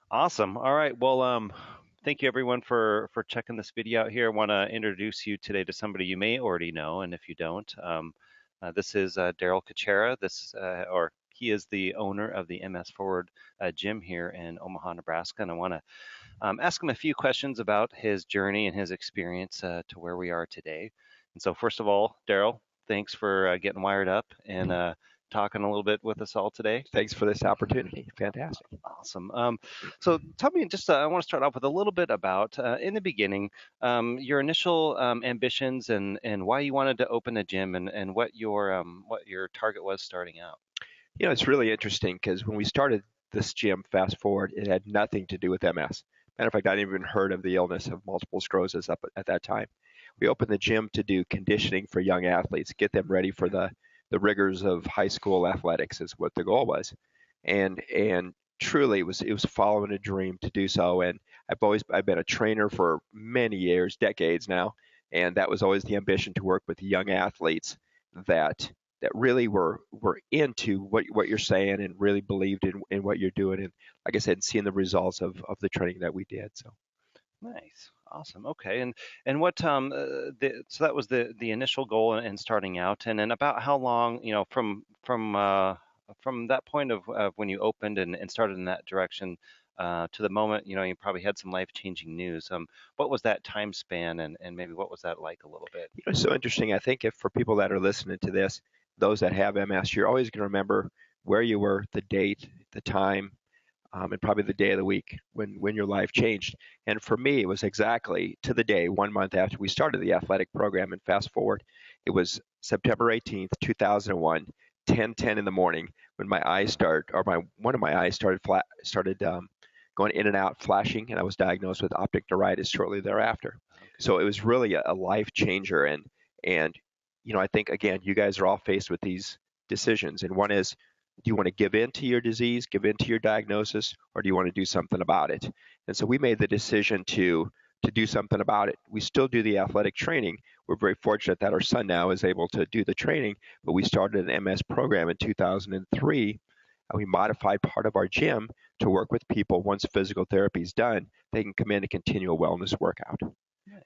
Awesome. All right. Well, thank you everyone for checking this video out here. I want to introduce you today to somebody you may already know, and if you don't, this is Daryl Kucera. Or he is the owner of the MSforward gym here in Omaha, Nebraska, and I want to ask him a few questions about his journey and his experience to where we are today. And so, first of all, Daryl, thanks for getting wired up and talking a little bit with us all today. Thanks for this opportunity. Fantastic. Awesome. So tell me just, I want to start off with a little bit about, in the beginning, your initial ambitions and why you wanted to open a gym and what your target was starting out. It's really interesting because when we started this gym, fast forward, it had nothing to do with MS. Matter of fact, I didn't even heard of the illness of multiple sclerosis up at that time. We opened the gym to do conditioning for young athletes, get them ready for the rigors of high school athletics is what the goal was. And truly it was following a dream to do so. And I've been a trainer for many years, decades now, and that was always the ambition to work with young athletes that that really were into what you're saying and really believed in what you're doing. And like I said, seeing the results of the training that we did. So Nice. Awesome. Okay. And what so that was the initial goal in starting out, and then about how long, from that point of when you opened and started in that direction to the moment, you probably had some life-changing news. What was that time span, and maybe what was that like a little bit? it's so interesting. I think if for people that are listening to this, those that have MS, you're always going to remember where you were, the date, the time, and probably the day of the week when your life changed. And for me, it was exactly to the day, 1 month after we started the athletic program. And fast forward, it was September 18th, 2001, 10:10 in the morning when my eyes start, or my one of my eyes started going in and out, flashing, and I was diagnosed with optic neuritis shortly thereafter. Okay. So it was really a life changer. And I think again, you guys are all faced with these decisions, and one is, do you want to give in to your disease, give in to your diagnosis, or do you want to do something about it? And so we made the decision to do something about it. We still do the athletic training. We're very fortunate that our son now is able to do the training, but we started an MS program in 2003. And we modified part of our gym to work with people once physical therapy is done, they can come in and continue a wellness workout.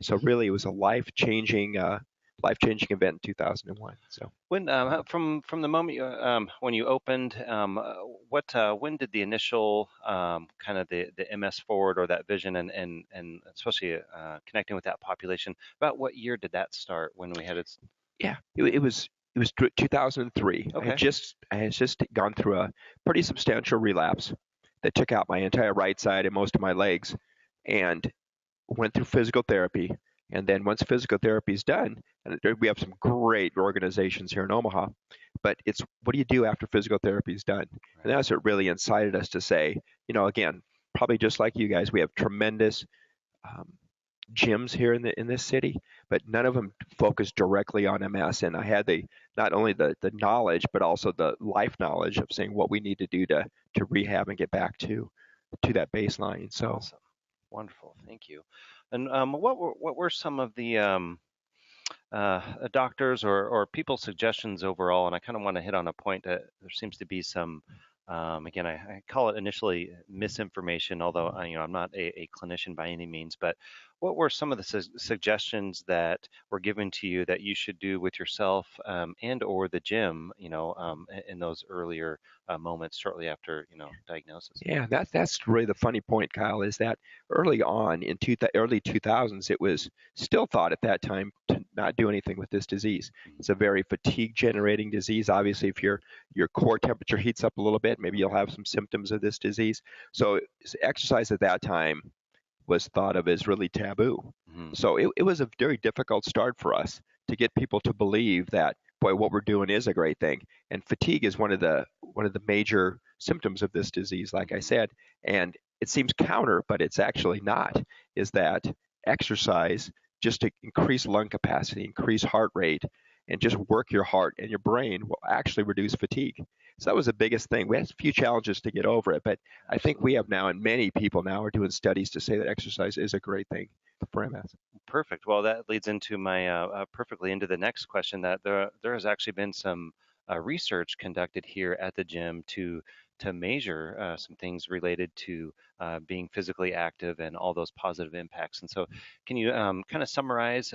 So Nice. really, it was a life changing event in 2001. So From the moment when you opened, what when did the initial kind of the MSforward or that vision and especially connecting with that population, about what year did that start when we had it? yeah, it was 2003. Okay. I had just gone through a pretty substantial relapse that took out my entire right side and most of my legs, and went through physical therapy. And then once physical therapy is done, and we have some great organizations here in Omaha, but it's what do you do after physical therapy is done? And Right. that's what really incited us to say, again, probably just like you guys, we have tremendous um, gyms here in this city, but none of them focus directly on MS. And I had the not only the knowledge, but also the life knowledge of saying what we need to do to rehab and get back to that baseline. So Awesome. Wonderful. Thank you. And what were some of the doctors or people's suggestions overall? And I kind of want to hit on a point that there seems to be some, again, I call it initially misinformation, although I'm not a clinician by any means. But what were some of the suggestions that were given to you that you should do with yourself and or the gym, in those earlier moments shortly after diagnosis? yeah, that's really the funny point, Kyle, is that early on in early 2000s, it was still thought at that time to not do anything with this disease. It's a very fatigue generating disease. Obviously, if your core temperature heats up a little bit, maybe you'll have some symptoms of this disease. So exercise at that time was thought of as really taboo. Mm-hmm. So it was a very difficult start for us to get people to believe that, boy, what we're doing is a great thing. And fatigue is one of the major symptoms of this disease, like I said. And it seems counter, but it's actually not, is that exercise just to increase lung capacity, increase heart rate, and just work your heart and your brain will actually reduce fatigue. So that was the biggest thing. We had a few challenges to get over it, but I think we Absolutely. have now, and many people now are doing studies to say that exercise is a great thing for MS. Perfect. Well, that leads into my perfectly into the next question that there has actually been some research conducted here at the gym to measure some things related to being physically active and all those positive impacts. And so, can you kind of summarize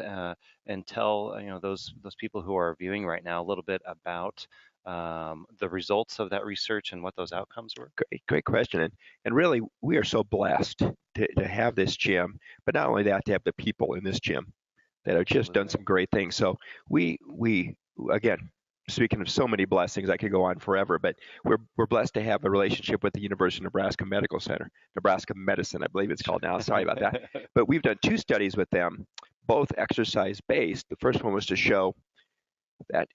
and tell those people who are viewing right now a little bit about the results of that research and what those outcomes were? Great question. And really, we are so blessed to have this gym, but not only that, to have the people in this gym that have just done Absolutely. some great things. So we again, speaking of so many blessings, I could go on forever, but we're blessed to have a relationship with the University of Nebraska Medical Center, Nebraska Medicine, I believe it's Sure. called now. Sorry about that. But we've done 2 studies with them, both exercise based. The first one was to show that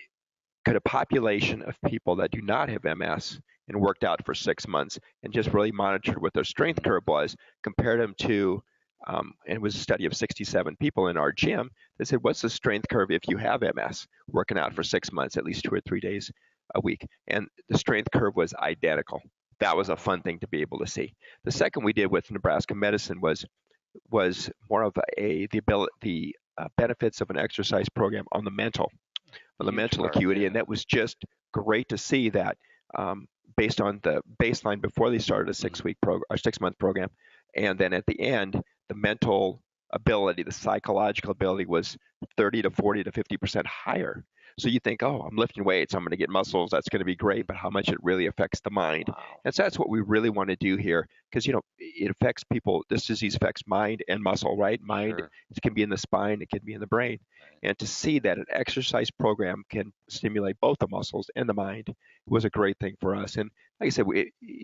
could a population of people that do not have MS and worked out for 6 months and just really monitored what their strength curve was, compared them to, and it was a study of 67 people in our gym. They said, what's the strength curve if you have MS working out for 6 months, at least 2 or 3 days a week? And the strength curve was identical. That was a fun thing to be able to see. The second we did with Nebraska Medicine was more of the benefits of an exercise program on the mental Huge part, acuity, and yeah. that was just great to see that, based on the baseline before they started a Mhm. 6 week program or 6 month program, and then at the end, the mental ability, the psychological ability was 30 to 40 to 50% higher. So you think, oh, I'm lifting weights, I'm going to get muscles, that's going to be great, but how much it really affects the mind. Wow. And so that's what we really want to do here, because it affects people. This disease affects mind and muscle, right? Mind, Sure. it can be in the spine, it can be in the brain. Right. And to see that an exercise program can stimulate both the muscles and the mind was a great thing for us. And like I said,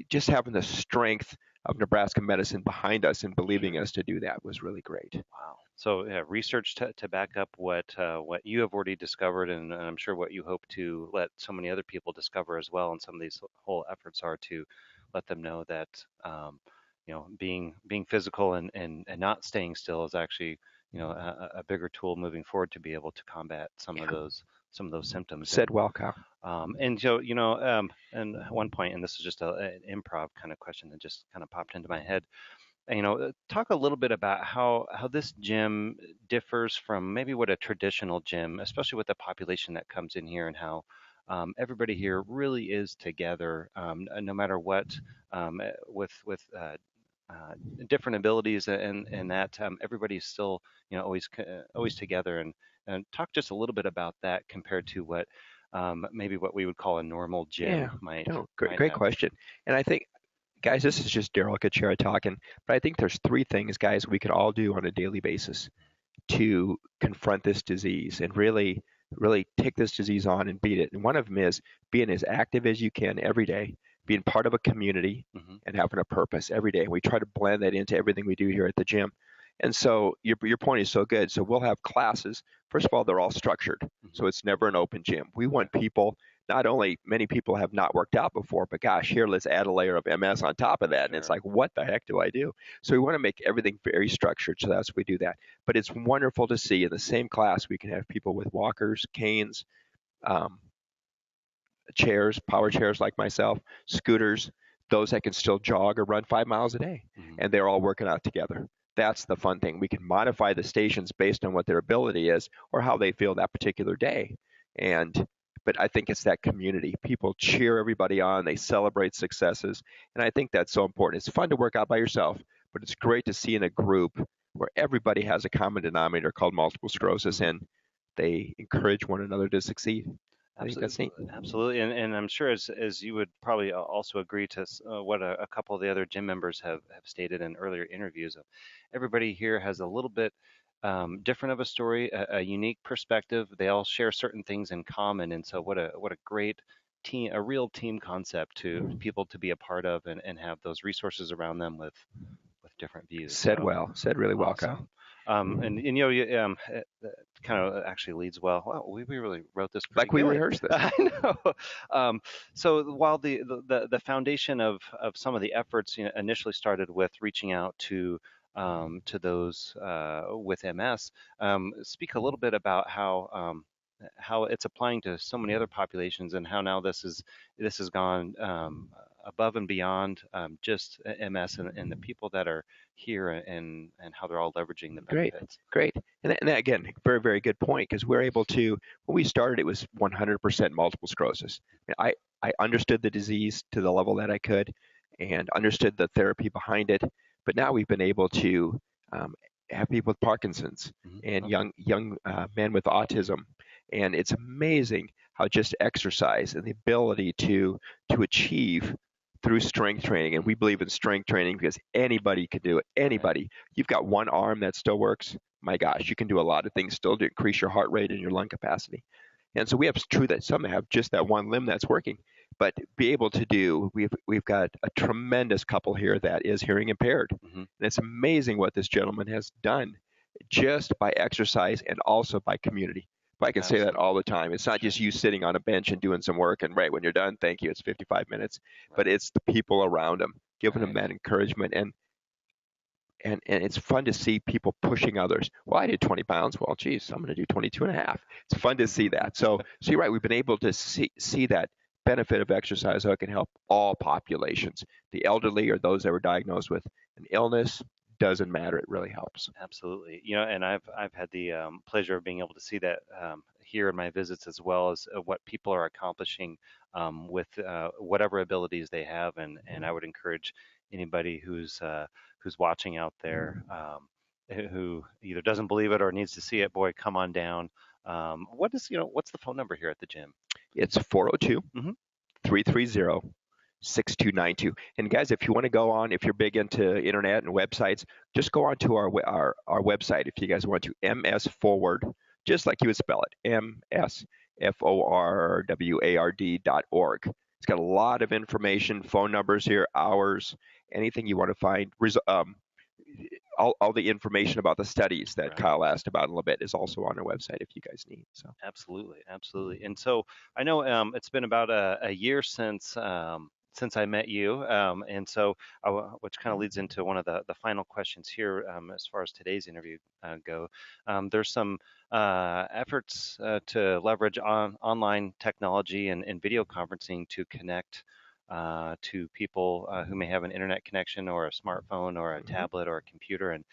just having the strength of Nebraska medicine behind us and believing Sure. us to do that was really great. Wow. So yeah, research to back up what you have already discovered, and I'm sure what you hope to let so many other people discover as well. And some of these whole efforts are to let them know that being physical and not staying still is actually a bigger tool moving forward to be able to combat Yeah. some of those symptoms. Said well, Kyle. And so and at one point, and this is just an improv kind of question that just kind of popped into my head. Talk a little bit about how this gym differs from maybe what a traditional gym, especially with the population that comes in here, and how everybody here really is together, no matter what, with different abilities, and that everybody's still always together. And talk just a little bit about that compared to what maybe what we would call a normal Yeah, gym might no, might great have. question. And I think, guys, this is just Daryl Kucera talking, but I think there's 3 things, guys, we could all do on a daily basis to confront this disease and really, really take this disease on and beat it. And one of them is being as active as you can every day, being part of a community, Hmm. and having a purpose every day. And we try to blend that into everything we do here at the gym. And so your point is so good. So we'll have classes. First of all, they're all structured. Hmm. So it's never an open gym. We Okay. want people, not only many people have not worked out before, but gosh, here, let's add a layer of MS on top of that. And it's Sure. like, what the heck do I do? So we want to make everything very structured. So that's why we do that. But it's wonderful to see in the same class, we can have people with walkers, canes, um, chairs, power chairs like myself, scooters, those that can still jog or run 5 miles a day. Hmm. And they're all working out together. That's the fun thing. We can modify the stations based on what their ability is or how they feel that particular day. And but I think it's that community. People cheer everybody on, they celebrate successes. And I think that's so important. It's fun to work out by yourself, but it's great to see in a group where everybody has a common denominator called multiple sclerosis Hmm. and they encourage one another to succeed. I think that's Absolutely, neat. absolutely, and I'm sure as you would probably also agree to what a couple of the other gym members have stated in earlier interviews. Everybody here has a little bit different of a story, a unique perspective. They all share certain things in common, and so what a great team, a real team concept to people to be a part of, and have those resources around them with different views. Said So. well. Said really well, Kyle. Awesome. It kind of actually leads well. Wow, we really wrote this pretty Like we good. rehearsed this. I know. So while the foundation of some of the efforts initially started with reaching out to those with MS, speak a little bit about how it's applying to so many other populations, and how now this has gone above and beyond just MS and the people that are here and how they're all leveraging the Great, benefits. great. And again, very, very good point, because we're able to, when we started, it was 100% multiple sclerosis. I understood the disease to the level that I could and understood the therapy behind it. But now we've been able to um, have people with Parkinson's and Okay. young men with autism. And it's amazing how just exercise and the ability to achieve through strength training, and we believe in strength training because anybody can do it. Right. Anybody. You've got one arm that still works. My gosh, you can do a lot of things still to increase your heart rate and your lung capacity. And so we have, it's true that some have just that one limb that's working, but be able to do. We've got a tremendous couple here that is hearing impaired, Hmm. and it's amazing what this gentleman has done just by exercise and also by community. But I can say that Absolutely. all the time. It's not Sure. just you sitting on a bench and doing some work and right when you're done, thank you, it's 55 minutes, but Right. it's the people around them, giving them Right. that encouragement. And it's fun to see people pushing others. Well, I did 20 pounds. Well, geez, I'm going to do 22 and a half. It's fun to see that. So you're right. We've been able to see that benefit of exercise, how it can help all populations. The elderly or those that were diagnosed with an illness, doesn't matter. It really helps. Absolutely. And I've had the pleasure of being able to see that here in my visits, as well as what people are accomplishing with whatever abilities they have, and I would encourage anybody who's watching out there, who either doesn't believe it or needs to see it. Boy, come on down. What's the phone number here at the gym? It's 402 Hmm. 330 6292. And guys, if you want to go on, if you're big into internet and websites, just go on to our website. If you guys want to, MSforward, just like you would spell it, MSforward.org. It's got a lot of information, phone numbers here, hours, anything you want to find. All the information about the studies that Right. Kyle asked about a little bit is also on our website if you guys need. So Absolutely, absolutely. And so I know it's been about a year since I met you, and so which kind of leads into one of the final questions here as far as today's interview go. There's some efforts to leverage online technology and video conferencing to connect to people who may have an internet connection or a smartphone or a mhm, tablet or a computer, and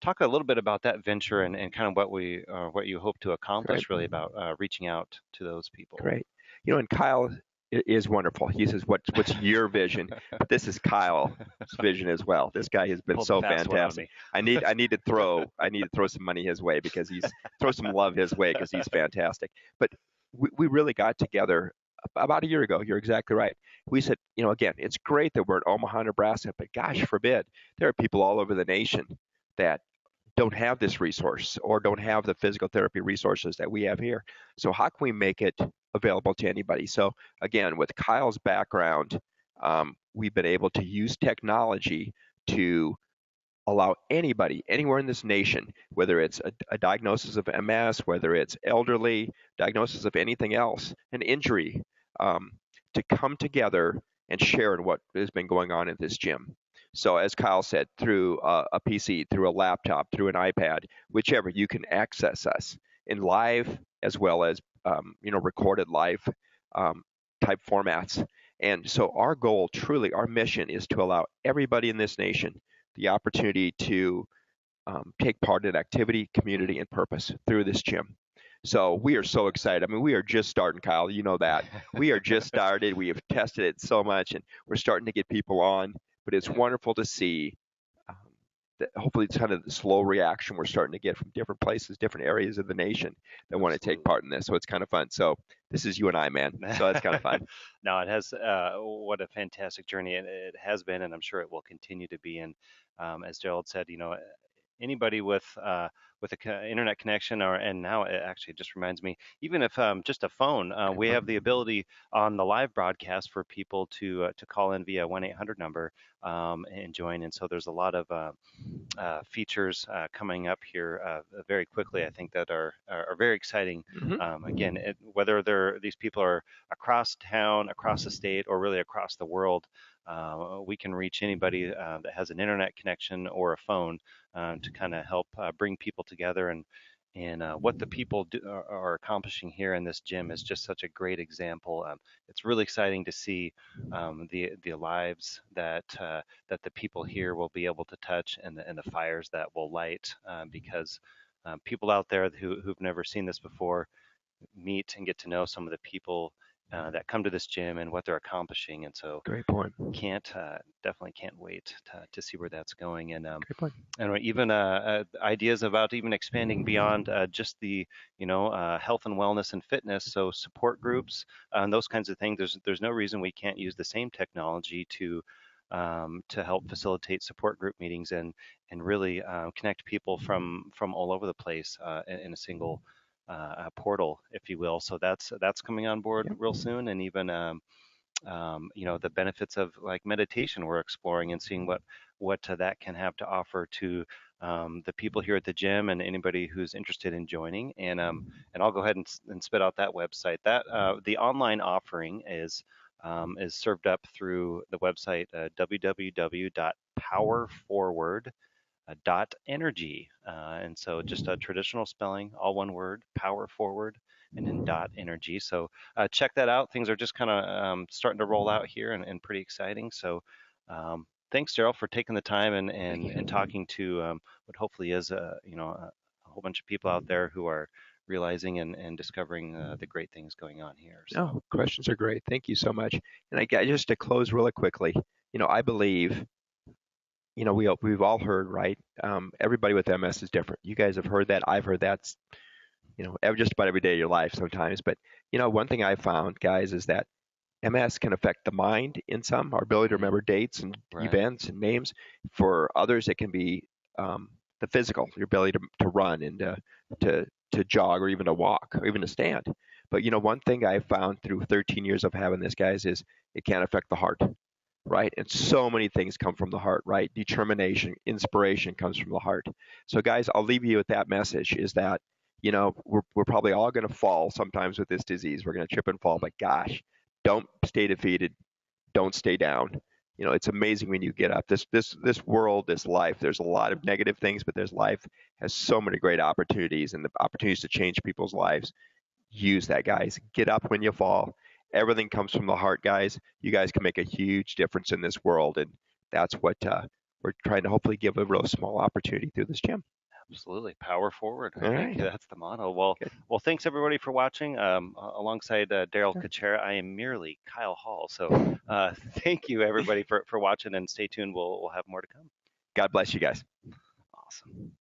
talk a little bit about that venture and kind of what you hope to great. accomplish really about reaching out to those people. Great. And Kyle is wonderful. He says, "What's your vision?" But this is Kyle's vision as well. This guy has been Pulled the so fast one on fantastic. me. I need to throw some money his way because he's throw some love his way because he's fantastic. But we really got together about a year ago. You're exactly right. We said, again, it's great that we're in Omaha, Nebraska, but gosh forbid, there are people all over the nation that don't have this resource or don't have the physical therapy resources that we have here. So how can we make it available to anybody? So again, with Kyle's background, we've been able to use technology to allow anybody anywhere in this nation, whether it's a diagnosis of MS, whether it's elderly, diagnosis of anything else, an injury, um, to come together and share in what has been going on at this gym. So, as Kyle said, through a PC, through a laptop, through an iPad, whichever, you can access us in live as well as recorded live um, type formats. And so, our goal, truly, our mission is to allow everybody in this nation the opportunity to take part in activity, community, and purpose through this gym. So we are so excited. I mean, we are just starting, Kyle. You know that. We are just started. We have tested it so much, and we're starting to get people on. But it's wonderful to see um, that hopefully it's kind of the slow reaction we're starting to get from different places, different areas of the nation that want to take Absolutely. part in this. So it's kind of fun. So this is you and I, man. So that's kind of fun. No, it has. What a fantastic journey it has been, and I'm sure it will continue to be. And as Gerald said, anybody with a internet connection, and now it actually just reminds me, even if just a phone, we have the ability on the live broadcast for people to call in via 1-800 number and join. And so there's a lot of features coming up here very quickly. I think that are very exciting. Hmm. Again, whether these people are across town, across the state, or really across the world, we can reach anybody that has an internet connection or a phone to kind of help bring people together And what the people are accomplishing here in this gym is just such a great example. It's really exciting to see the lives that the people here will be able to touch, and the fires that will light, because people out there who've never seen this before meet and get to know some of the people that come to this gym and what they're accomplishing. And so Great point. can't definitely can't wait to see where that's going. Great point. And even ideas about even expanding beyond just the health and wellness and fitness. So support groups and those kinds of things. There's no reason we can't use the same technology to help facilitate support group meetings and really connect people from all over the place in a single portal, if you will. So that's coming on board Yep. real soon. And even the benefits of like meditation we're exploring and seeing what that can have to offer to the people here at the gym and anybody who's interested in joining. And I'll go ahead and spit out that website. That the online offering is served up through the website www.powerforward.energy. And so just a traditional spelling, all one word, power forward, and then .energy. So check that out. Things are just kind of starting to roll out here and pretty exciting. So thanks, Daryl, for taking the time and talking to what hopefully is a whole bunch of people out there who are realizing and discovering the great things going on here. So. No, questions are great. Thank you so much. And just to close really quickly, I believe, we've all heard, right? Everybody with MS is different. You guys have heard that. I've heard that, just about every day of your life sometimes. But, one thing I found, guys, is that MS can affect the mind in some, our ability to remember dates and Right. events and names. For others, it can be the physical, your ability to run and to jog or even to walk or even to stand. But one thing I found through 13 years of having this, guys, is it can affect the heart, right? And so many things come from the heart, right? Determination, inspiration comes from the heart. So, guys, I'll leave you with that message: is that we're probably all going to fall sometimes with this disease. We're going to trip and fall, but gosh, don't stay defeated. Don't stay down. It's amazing when you get up. This world, this life. There's a lot of negative things, but there's life has so many great opportunities and the opportunities to change people's lives. Use that, guys. Get up when you fall. Everything comes from the heart, guys. You guys can make a huge difference in this world, and that's what we're trying to hopefully give a real small opportunity through this gym. Absolutely, power forward. I All think right. that's the motto. Well, Good. well, thanks everybody for watching. Alongside Daryl Kucera, I am merely Kyle Hall. So thank you everybody for watching, and stay tuned. We'll have more to come. God bless you guys. Awesome.